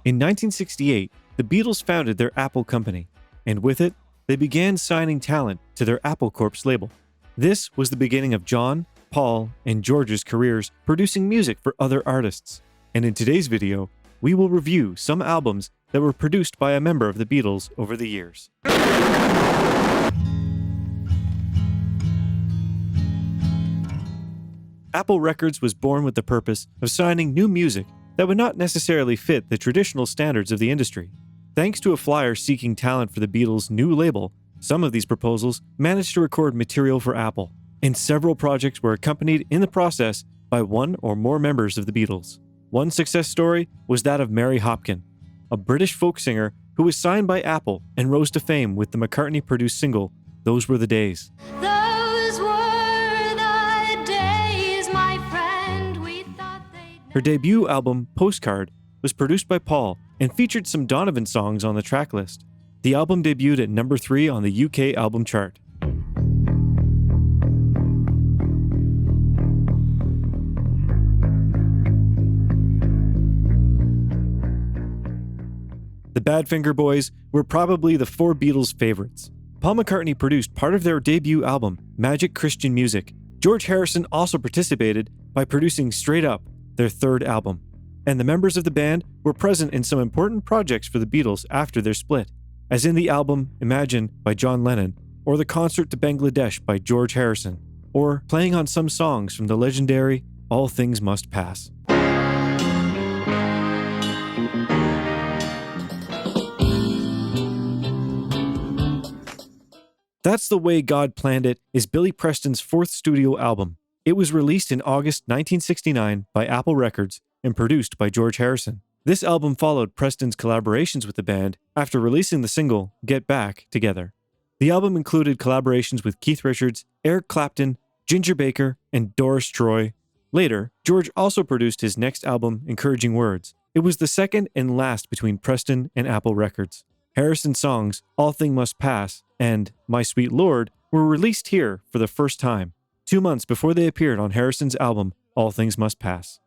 In 1968, the Beatles founded their Apple company, and with it, they began signing talent to their Apple Corps label. This was the beginning of John, Paul, and George's careers producing music for other artists. And in today's video, we will review some albums that were produced by a member of the Beatles over the years. Apple Records was born with the purpose of signing new music that would not necessarily fit the traditional standards of the industry. Thanks to a flyer seeking talent for the Beatles' new label, some of these proposals managed to record material for Apple, and several projects were accompanied in the process by one or more members of the Beatles. One success story was that of Mary Hopkin, a British folk singer who was signed by Apple and rose to fame with the McCartney-produced single, Those Were the Days. Those were the days, my friend, we thought they'd... Her debut album, Postcard, was produced by Paul and featured some Donovan songs on the track list. The album debuted at number 3 on the UK album chart. The Badfinger Boys were probably the 4 Beatles' favorites. Paul McCartney produced part of their debut album, Magic Christian Music. George Harrison also participated by producing Straight Up, their 3rd album. And the members of the band were present in some important projects for the Beatles after their split, as in the album Imagine by John Lennon, or the Concert to Bangladesh by George Harrison, or playing on some songs from the legendary All Things Must Pass. That's the Way God Planned It is Billy Preston's 4th studio album. It was released in August 1969 by Apple Records and produced by George Harrison. This album followed Preston's collaborations with the band after releasing the single Get Back together. The album included collaborations with Keith Richards, Eric Clapton, Ginger Baker, and Doris Troy. Later, George also produced his next album, Encouraging Words. It was the second and last between Preston and Apple Records. Harrison's songs, All Things Must Pass and My Sweet Lord, were released here for the first time, 2 months before they appeared on Harrison's album, All Things Must Pass.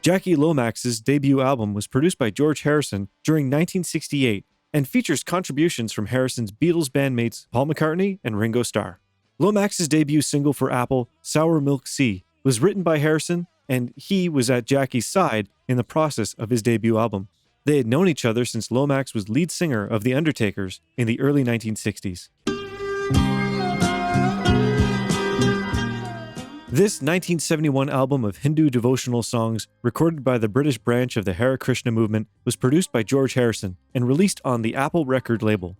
Jackie Lomax's debut album was produced by George Harrison during 1968 and features contributions from Harrison's Beatles bandmates Paul McCartney and Ringo Starr. Lomax's debut single for Apple, Sour Milk Sea, was written by Harrison, and he was at Jackie's side in the process of his debut album. They had known each other since Lomax was lead singer of The Undertakers in the early 1960s. This 1971 album of Hindu devotional songs, recorded by the British branch of the Hare Krishna movement, was produced by George Harrison and released on the Apple record label.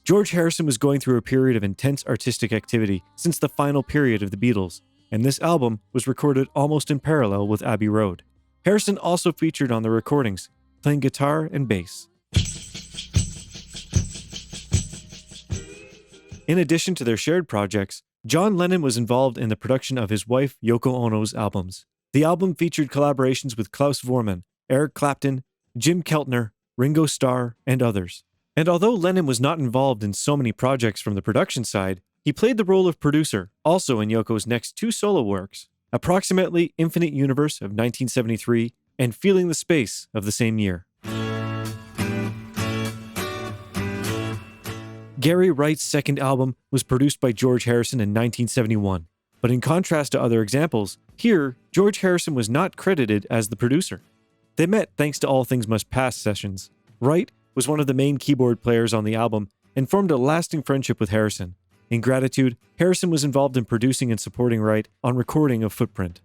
George Harrison was going through a period of intense artistic activity since the final period of the Beatles, and this album was recorded almost in parallel with Abbey Road. Harrison also featured on the recordings, playing guitar and bass. In addition to their shared projects, John Lennon was involved in the production of his wife Yoko Ono's albums. The album featured collaborations with Klaus Voormann, Eric Clapton, Jim Keltner, Ringo Starr, and others. And although Lennon was not involved in so many projects from the production side, he played the role of producer, also in Yoko's next 2 solo works, approximately Infinite Universe of 1973 and Feeling the Space of the same year. Gary Wright's second album was produced by George Harrison in 1971, but in contrast to other examples, here, George Harrison was not credited as the producer. They met thanks to All Things Must Pass sessions. Wright was one of the main keyboard players on the album and formed a lasting friendship with Harrison. In gratitude, Harrison was involved in producing and supporting Wright on recording of Footprint.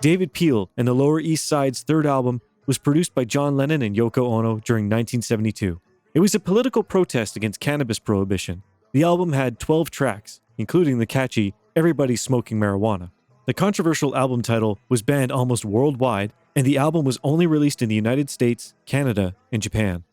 David Peel and the Lower East Side's 3rd album was produced by John Lennon and Yoko Ono during 1972. It was a political protest against cannabis prohibition. The album had 12 tracks, including the catchy Everybody's Smoking Marijuana. The controversial album title was banned almost worldwide, and the album was only released in the United States, Canada, and Japan.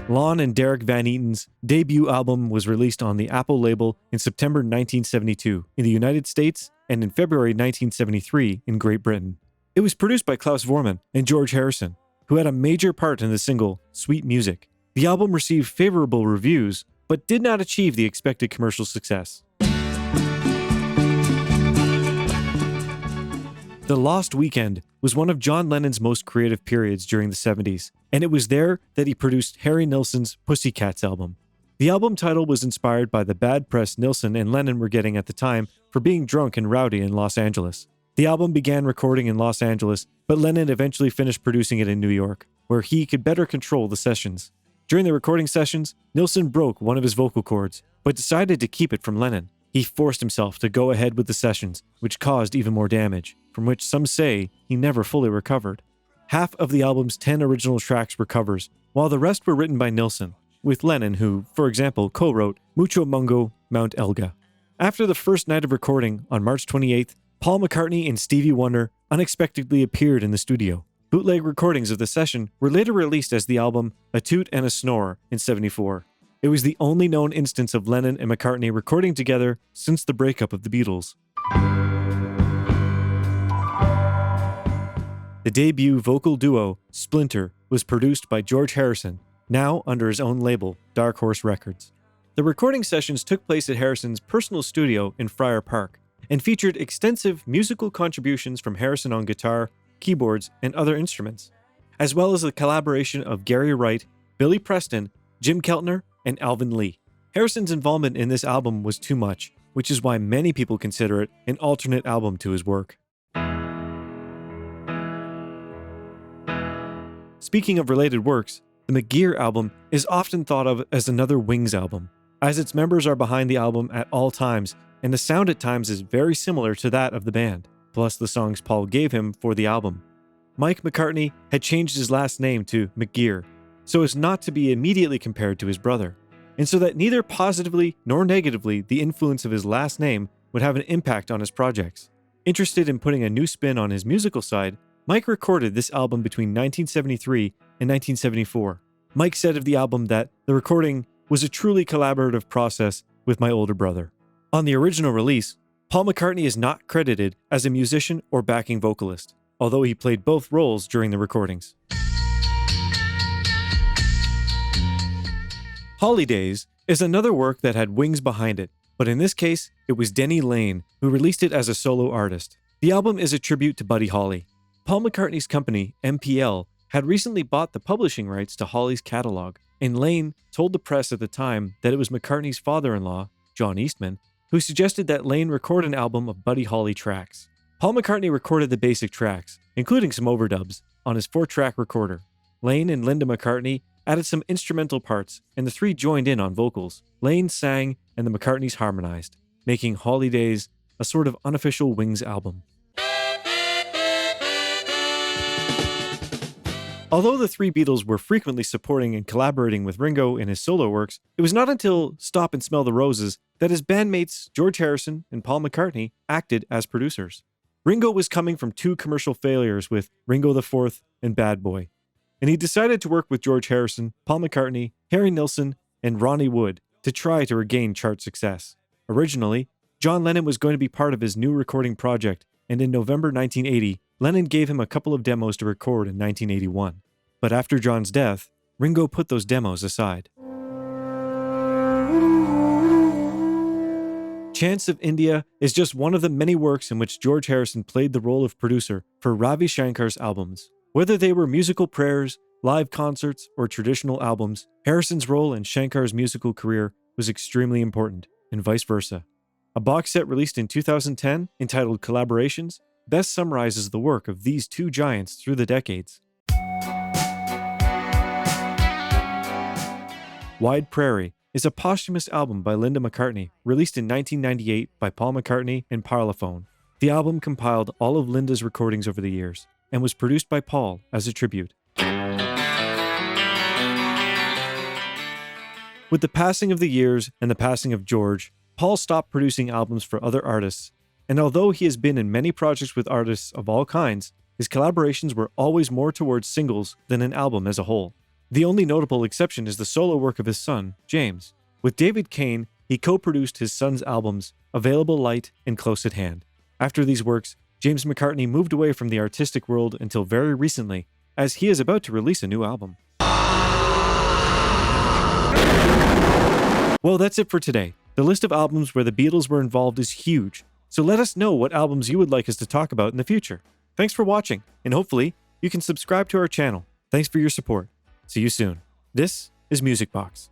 Lon and Derek Van Eaton's debut album was released on the Apple label in September 1972 in the United States and in February 1973 in Great Britain. It was produced by Klaus Voormann and George Harrison, who had a major part in the single Sweet Music. The album received favorable reviews, but did not achieve the expected commercial success. The Lost Weekend was one of John Lennon's most creative periods during the 70s, and it was there that he produced Harry Nilsson's Pussycats album. The album title was inspired by the bad press Nilsson and Lennon were getting at the time for being drunk and rowdy in Los Angeles. The album began recording in Los Angeles, but Lennon eventually finished producing it in New York, where he could better control the sessions. During the recording sessions, Nilsson broke one of his vocal cords, but decided to keep it from Lennon. He forced himself to go ahead with the sessions, which caused even more damage, from which some say he never fully recovered. Half of the album's 10 original tracks were covers, while the rest were written by Nilsson, with Lennon who, for example, co-wrote Mucho Mungo, Mount Elga. After the first night of recording, on March 28th, Paul McCartney and Stevie Wonder unexpectedly appeared in the studio. Bootleg recordings of the session were later released as the album A Toot and a Snore in '74. It was the only known instance of Lennon and McCartney recording together since the breakup of the Beatles. The debut vocal duo, Splinter, was produced by George Harrison, now under his own label, Dark Horse Records. The recording sessions took place at Harrison's personal studio in Friar Park and featured extensive musical contributions from Harrison on guitar, keyboards, and other instruments, as well as the collaboration of Gary Wright, Billy Preston, Jim Keltner, and Alvin Lee. Harrison's involvement in this album was too much, which is why many people consider it an alternate album to his work. Speaking of related works, the McGear album is often thought of as another Wings album, as its members are behind the album at all times, and the sound at times is very similar to that of the band, plus the songs Paul gave him for the album. Mike McCartney had changed his last name to McGear, so as not to be immediately compared to his brother, and so that neither positively nor negatively the influence of his last name would have an impact on his projects. Interested in putting a new spin on his musical side, Mike recorded this album between 1973 and 1974. Mike said of the album that the recording was a truly collaborative process with my older brother. On the original release, Paul McCartney is not credited as a musician or backing vocalist, although he played both roles during the recordings. Holidays is another work that had Wings behind it, but in this case, it was Denny Laine who released it as a solo artist. The album is a tribute to Buddy Holly. Paul McCartney's company, MPL, had recently bought the publishing rights to Holly's catalog, and Laine told the press at the time that it was McCartney's father-in-law, John Eastman, who suggested that Laine record an album of Buddy Holly tracks. Paul McCartney recorded the basic tracks, including some overdubs, on his 4-track recorder. Laine and Linda McCartney added some instrumental parts, and the three joined in on vocals. Laine sang, and the McCartneys harmonized, making Holidays a sort of unofficial Wings album. Although the three Beatles were frequently supporting and collaborating with Ringo in his solo works, it was not until Stop and Smell the Roses that his bandmates George Harrison and Paul McCartney acted as producers. Ringo was coming from 2 commercial failures with Ringo IV and Bad Boy, and he decided to work with George Harrison, Paul McCartney, Harry Nilsson, and Ronnie Wood to try to regain chart success. Originally, John Lennon was going to be part of his new recording project, and in November 1980, Lennon gave him a couple of demos to record in 1981. But after John's death, Ringo put those demos aside. Chants of India is just one of the many works in which George Harrison played the role of producer for Ravi Shankar's albums. Whether they were musical prayers, live concerts, or traditional albums, Harrison's role in Shankar's musical career was extremely important, and vice versa. A box set released in 2010, entitled Collaborations, best summarizes the work of these 2 giants through the decades. Wide Prairie is a posthumous album by Linda McCartney, released in 1998 by Paul McCartney and Parlophone. The album compiled all of Linda's recordings over the years, and was produced by Paul as a tribute. With the passing of the years and the passing of George, Paul stopped producing albums for other artists, and although he has been in many projects with artists of all kinds, his collaborations were always more towards singles than an album as a whole. The only notable exception is the solo work of his son, James. With David Kane, he co-produced his son's albums, Available Light and Close at Hand. After these works, James McCartney moved away from the artistic world until very recently, as he is about to release a new album. Well, that's it for today. The list of albums where the Beatles were involved is huge, so let us know what albums you would like us to talk about in the future. Thanks for watching, and hopefully, you can subscribe to our channel. Thanks for your support. See you soon. This is Music Box.